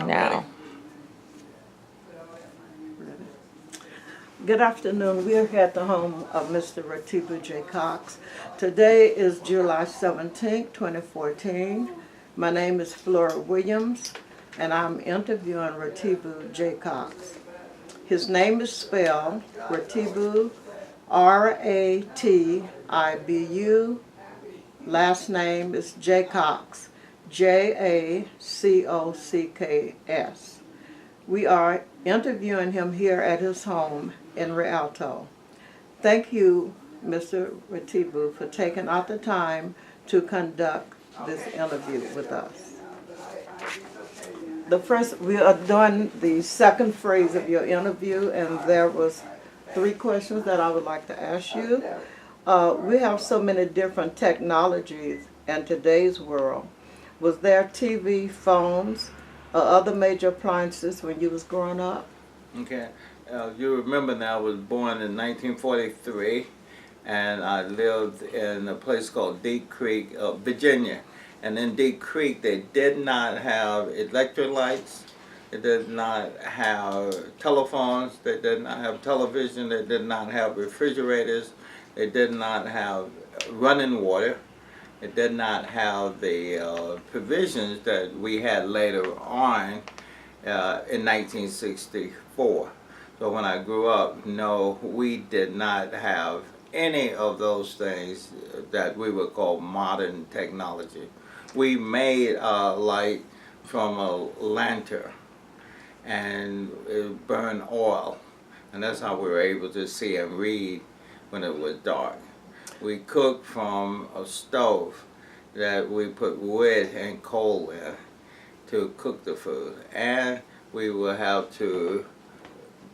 now. Good afternoon. We're here at the home of Mr. Ratibu Jacocks. Today is July 17, 2014. My name is Flora Williams, and I'm interviewing Ratibu Jacocks. His name is spelled Ratibu, R-A-T-I-B-U. Last name is Jacocks, J-A-C-O-C-K-S. We are interviewing him here at his home in Rialto. Thank you, Mr. Ratibu, for taking out the time to conduct this interview with us. We are doing the second phrase of your interview, and there was 3 questions that I would like to ask you. We have so many different technologies in today's world. Was there TV, phones, or other major appliances when you was growing up? Okay. You remember now I was born in 1943, and I lived in a place called Deep Creek, Virginia. And in Deep Creek, they did not have electric lights. They did not have telephones. They did not have television. They did not have refrigerators. They did not have running water. It did not have the provisions that we had later on in 1964. So when I grew up, no, we did not have any of those things that we would call modern technology. We made light from a lantern, and it burned oil, and that's how we were able to see and read when it was dark. We cooked from a stove that we put wood and coal in to cook the food, and we would have to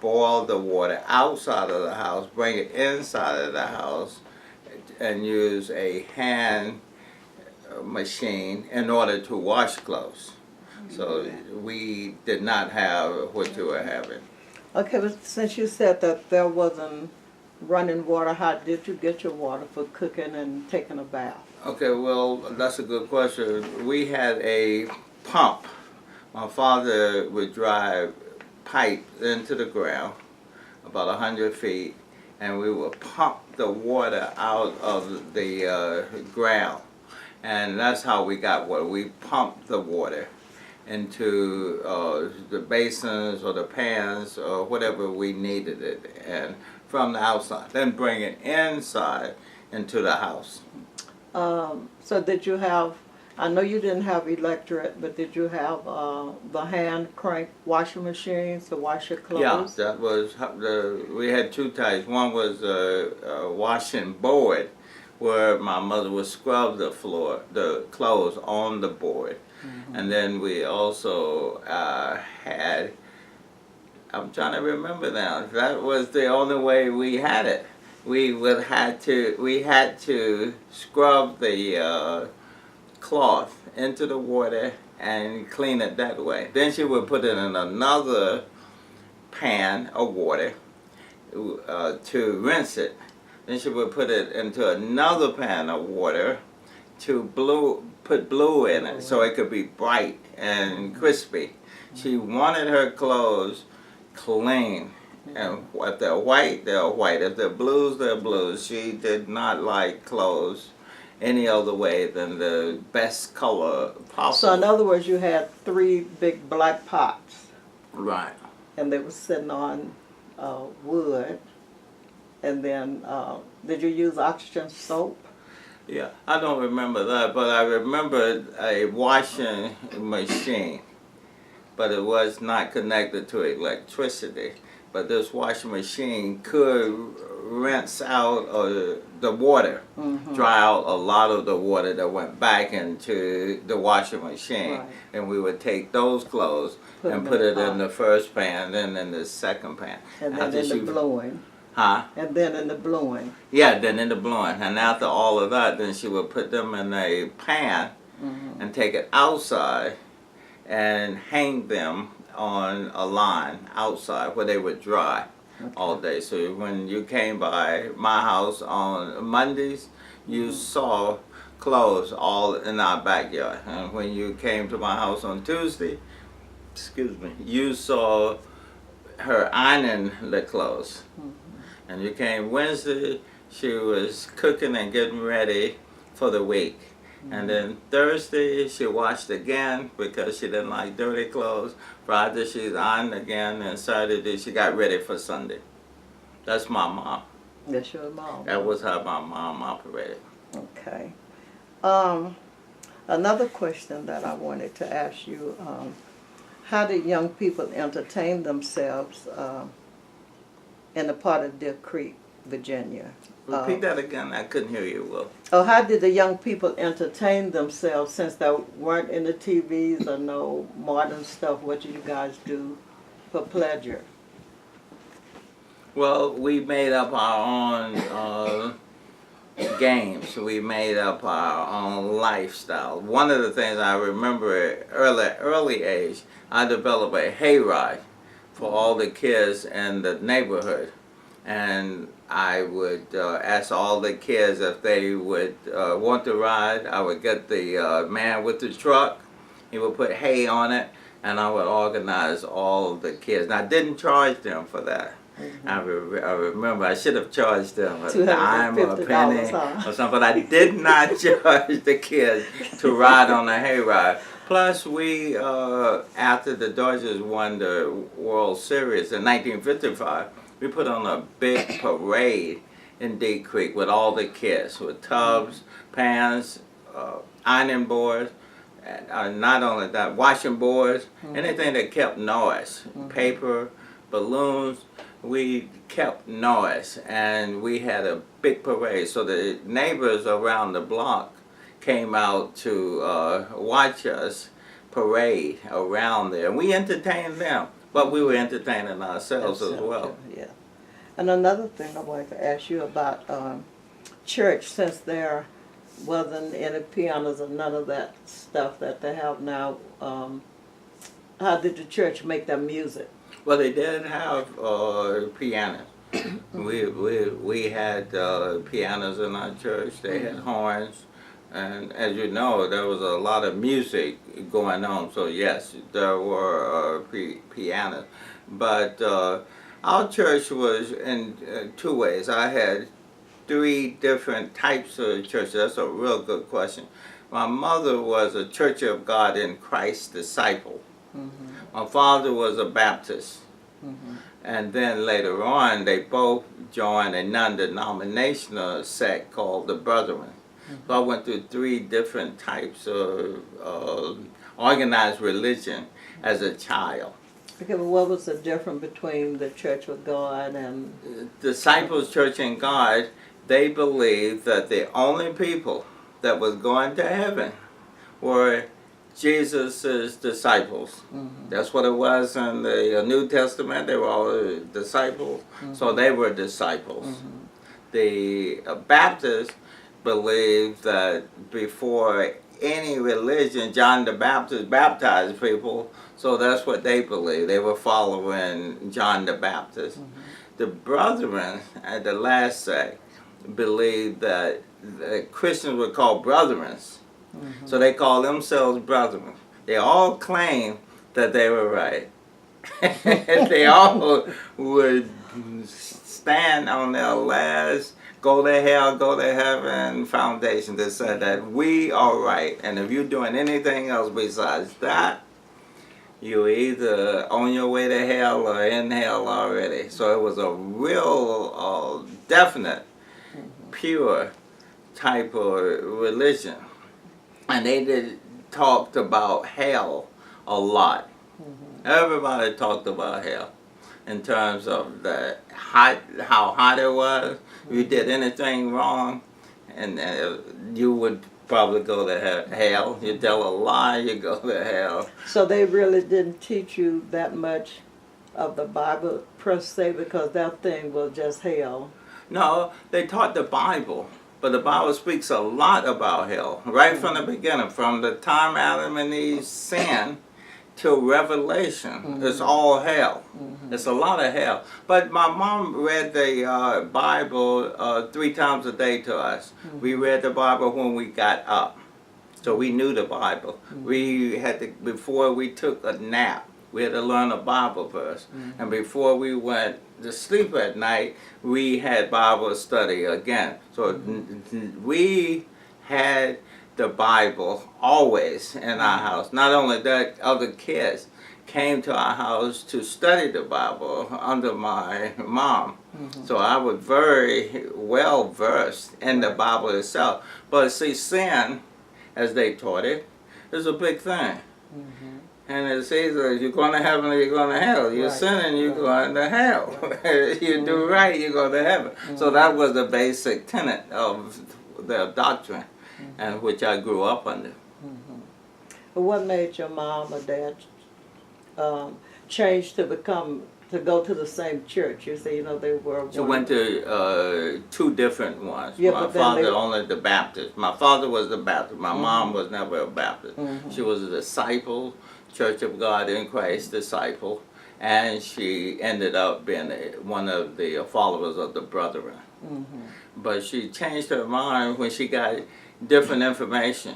boil the water outside of the house, bring it inside of the house, and use a hand machine in order to wash clothes. So we did not have what you were having. Okay, but since you said that there wasn't running water, how did you get your water for cooking and taking a bath? Okay, well, that's a good question. We had a pump. My father would drive pipe into the ground about 100 feet, and we would pump the water out of the ground, and that's how we got water. We pumped the water into the basins or the pans or whatever we needed it, and from the outside, then bring it inside into the house. So did you have, I know you didn't have electric, but did you have the hand crank washing machines to wash your clothes? Yeah, that was we had 2 types. One was a washing board, where my mother would scrub the clothes on the board. Mm-hmm. And then we also had, I'm trying to remember now, that was the only way we had it. We had to scrub the cloth into the water and clean it that way. Then she would put it in another pan of water to rinse it. Then she would put it into another pan of water to put blue in it so it could be bright and crispy. She wanted her clothes clean. And if they're white, they're white. If they're blues, they're blues. She did not like clothes any other way than the best color possible. So in other words, you had 3 big black pots. Right. And they were sitting on wood. And then, did you use oxygen soap? Yeah, I don't remember that, but I remember a washing machine. But it was not connected to electricity. But this washing machine could rinse out the water, mm-hmm. dry out a lot of the water that went back into the washing machine. Right. And we would take those clothes and put it in the first pan, then in the second pan. And then in the blowing. Huh? And then in the blowing. Yeah, then in the blowing. And after all of that, then she would put them in a pan, mm-hmm. and take it outside and hang them on a line outside where they would dry. Okay. All day. So when you came by my house on Mondays, you mm-hmm. saw clothes all in our backyard. And when you came to my house on Tuesday, excuse me, you saw her ironing the clothes. And you came Wednesday, she was cooking and getting ready for the week. And then Thursday, she washed again because she didn't like dirty clothes. Friday, she's ironed again. And Saturday, she got ready for Sunday. That's my mom. That's your mom. That was how my mom operated. Okay. Another question that I wanted to ask you, how did young people entertain themselves in the part of Deer Creek, Virginia? Repeat that again. I couldn't hear you well. Oh, how did the young people entertain themselves since there weren't any TVs or no modern stuff? What did you guys do for pleasure? Well, we made up our own games. We made up our own lifestyle. One of the things I remember at early age, I developed a hayride for all the kids in the neighborhood. And I would ask all the kids if they would want to ride. I would get the man with the truck. He would put hay on it, and I would organize all the kids. And I didn't charge them for that. I remember I should have charged them a dime or a penny or something, but I did not charge the kids to ride on the hayride. Plus, we, after the Dodgers won the World Series in 1955, we put on a big parade in Deep Creek with all the kids, with tubs, pans, ironing boards, not only that, washing boards, anything that kept noise, paper, balloons. We kept noise, and we had a big parade. So the neighbors around the block came out to watch us parade around there. And we entertained them, but we were entertaining ourselves as well. Yeah. And another thing I wanted to ask you about church, since there wasn't any pianos or none of that stuff that they have now, how did the church make their music? Well, they did have pianos. We had pianos in our church. They had horns. And as you know, there was a lot of music going on. So yes, there were pianos. But our church was in two ways. I had 3 different types of churches. That's a real good question. My mother was a Church of God in Christ disciple. My father was a Baptist. And then later on, they both joined a non-denominational sect called the Brethren. So I went through 3 different types of organized religion as a child. Okay, but what was the difference between the Church of God and... Disciples Church in God, they believed that the only people that was going to heaven were Jesus' disciples. That's what it was in the New Testament. They were all disciples, so they were disciples. The Baptists believed that before any religion, John the Baptist baptized people, so that's what they believed. They were following John the Baptist. The Brethren, at the last sect, believed that the Christians were called brethren. So they called themselves brethren. They all claimed that they were right. They all would stand on their last go to hell, go to heaven foundation that said that we are right. And if you're doing anything else besides that, you're either on your way to hell or in hell already. So it was a real, definite, pure type of religion. And they talked about hell a lot. Everybody talked about hell in terms of how hot it was. If you did anything wrong, and you would probably go to hell. You tell a lie, you go to hell. So they really didn't teach you that much of the Bible per se, because that thing was just hell. No, they taught the Bible. But the Bible speaks a lot about hell, right from the beginning, from the time Adam and Eve sinned till Revelation. It's all hell. It's a lot of hell. But my mom read the Bible 3 times a day to us. We read the Bible when we got up, so we knew the Bible. We had to, before we took a nap, we had to learn a Bible verse. And before we went to sleep at night, we had Bible study again. So we had the Bible always in our house. Not only that, other kids came to our house to study the Bible under my mom. So I was very well versed in the Bible itself. But see, sin, as they taught it, is a big thing. And it's either you're going to heaven or you're going to hell. You're sinning, you're going to hell. You do right, you're going to heaven. So that was the basic tenet of their doctrine, and which I grew up under. What made your mom or dad change to go to the same church? You say, they were one. She went to two different ones. Yeah, My but then father they- only the Baptist. My father was the Baptist. My mom was never a Baptist. She was a disciple, Church of God in Christ disciple, and she ended up being one of the followers of the Brethren. But she changed her mind when she got different information.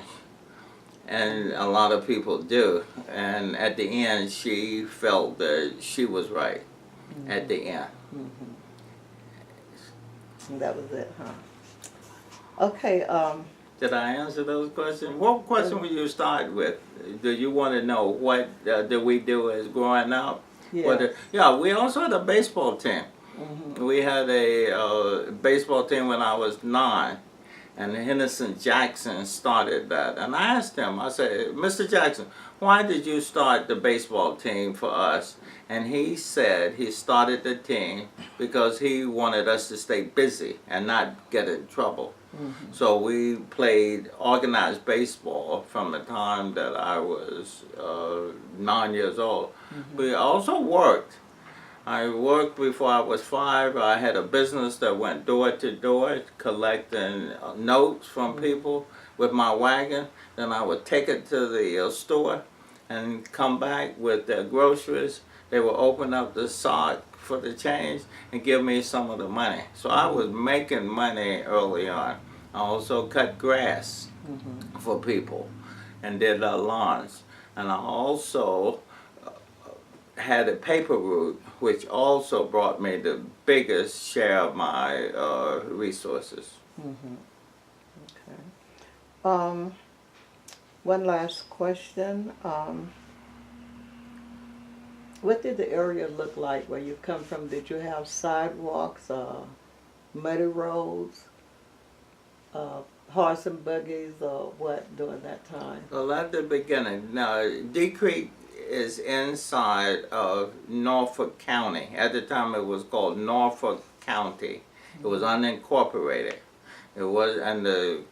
And a lot of people do. And at the end, she felt that she was right at the end. That was it, huh? Okay, Did I answer those questions? What question would you start with? Do you want to know what did we do as growing up? yeah. We also had a baseball team. We had a baseball team when I was 9. And Henry Jackson started that. And I asked him, I said, Mr. Jackson, why did you start the baseball team for us? And he said he started the team because he wanted us to stay busy and not get in trouble. So we played organized baseball from the time that I was 9 years old. We also worked. I worked before I was 5. I had a business that went door to door collecting notes from people with my wagon. Then I would take it to the store and come back with their groceries. They would open up the sock for the change and give me some of the money. So I was making money early on. I also cut grass for people and did their lawns. And I also had a paper route, which also brought me the biggest share of my resources. Okay. One last question. What did the area look like where you come from? Did you have sidewalks, muddy roads, horse and buggies, or what during that time? Well, at the beginning, now D Creek is inside of Norfolk County. At the time it was called Norfolk County. It was unincorporated. It was, and the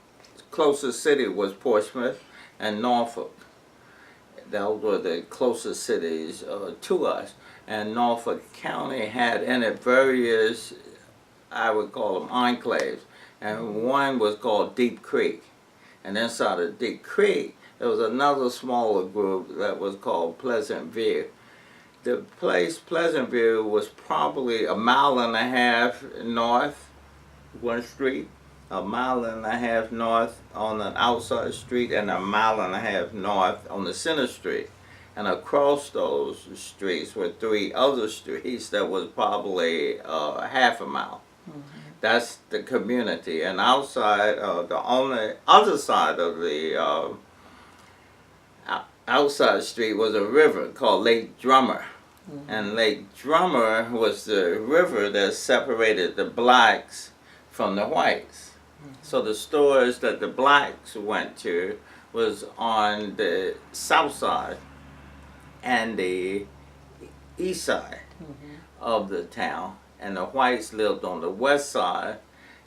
closest city was Portsmouth and Norfolk. Those were the closest cities to us. And Norfolk County had in it various, I would call them enclaves. And one was called Deep Creek. And inside of Deep Creek, there was another smaller group that was called Pleasant View. The place, Pleasant View, was probably 1.5 miles north, one street, 1.5 miles north on an outside street, and 1.5 miles north on the center street. And across those streets were 3 other streets that was probably 1/2 mile. That's the community. And outside, the only other side of the outside street was a river called Lake Drummer. And Lake Drummer was the river that separated the blacks from the whites. So the stores that the blacks went to was on the south side and the east side of the town, and the whites lived on the west side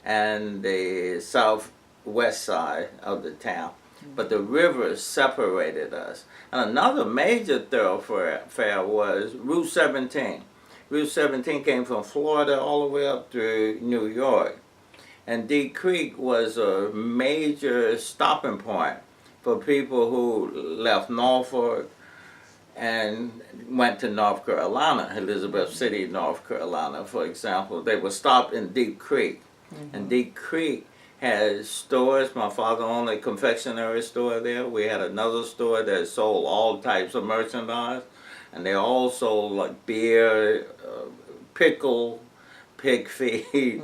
and the southwest side of the town. But the river separated us. And another major thoroughfare was Route 17. Route 17 came from Florida all the way up through New York. And Deep Creek was a major stopping point for people who left Norfolk and went to North Carolina, Elizabeth City, North Carolina, for example. They would stop in Deep Creek. And Deep Creek had stores. My father owned a confectionery store there. We had another store that sold all types of merchandise. and they all sold like beer, pickle, pig feet,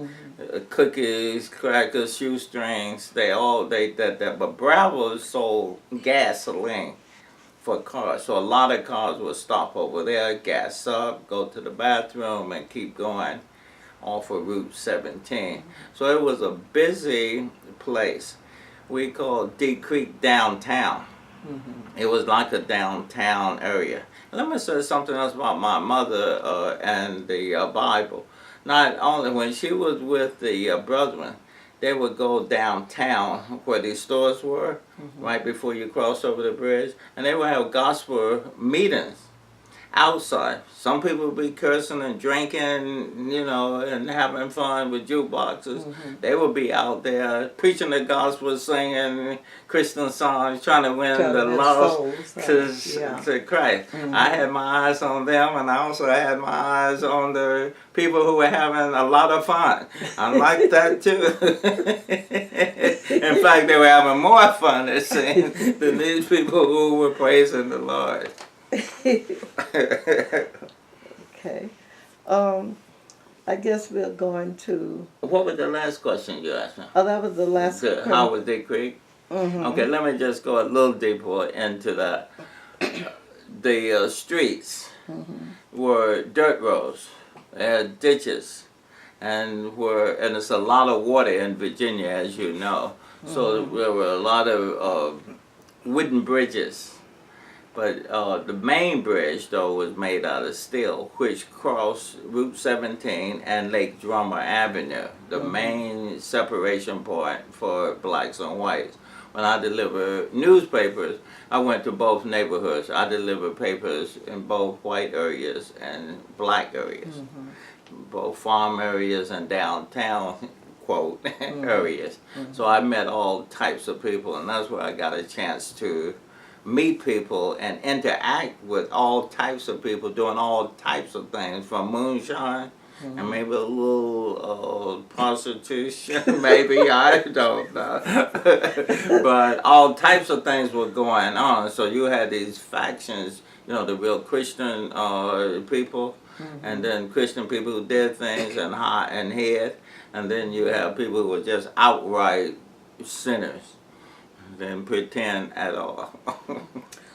cookies, crackers, shoestrings. That. But Bravo sold gasoline for cars, so a lot of cars would stop over there, gas up, go to the bathroom, and keep going off of Route 17. So it was a busy place. We called Deep Creek downtown. It was like a downtown area. Let me say something else about my mother and the Bible. Not only when she was with the brethren, they would go downtown where these stores were, right before you cross over the bridge, and they would have gospel meetings outside. Some people would be cursing and drinking, and having fun with jukeboxes. They would be out there preaching the gospel, singing Christian songs, trying to win the lost to Christ. I had my eyes on them, and I also had my eyes on the people who were having a lot of fun. I liked that too. In fact, they were having more fun, it seemed, than these people who were praising the Lord. Okay. I guess we're going to... What was the last question you asked me? Oh, that was the last question. How was Deep Creek? Okay, let me just go a little deeper into that. The streets were dirt roads. They had ditches. And it's a lot of water in Virginia, as you know. So there were a lot of wooden bridges. But the main bridge, though, was made out of steel, which crossed Route 17 and Lake Drummer Avenue, the main separation point for blacks and whites. When I delivered newspapers, I went to both neighborhoods. I delivered papers in both white areas and black areas, both farm areas and downtown, quote, areas. So I met all types of people, and that's where I got a chance to meet people and interact with all types of people doing all types of things, from moonshine and maybe a little prostitution, maybe, I don't know. But all types of things were going on. So you had these factions, the real Christian people, and then Christian people who did things and hid, and then you have people who were just outright sinners. Didn't pretend at all.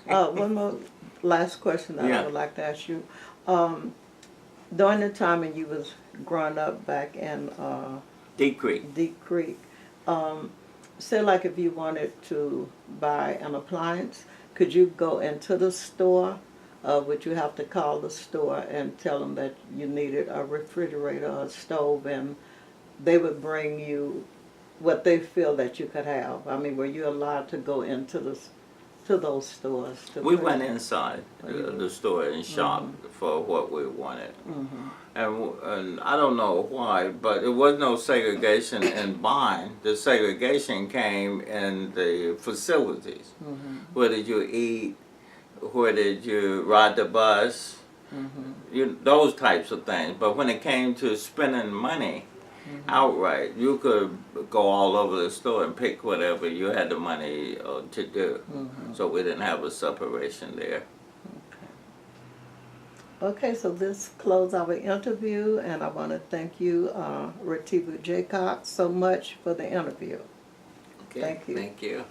One more last question that I would like to ask you. During the time when you was growing up back in Deep Creek, say like if you wanted to buy an appliance, could you go into the store? Would you have to call the store and tell them that you needed a refrigerator or a stove, and they would bring you what they feel that you could have? I mean, were you allowed to go into those stores? We went inside the store and shopped for what we wanted. And I don't know why, but there was no segregation in buying. The segregation came in the facilities. Where did you eat? Where did you ride the bus? Those types of things. But when it came to spending money outright, you could go all over the store and pick whatever you had the money to do. So we didn't have a separation there. Okay, so this closes our interview, and I want to thank you, Ratibu Jacocks, so much for the interview. Okay, thank you. Thank you.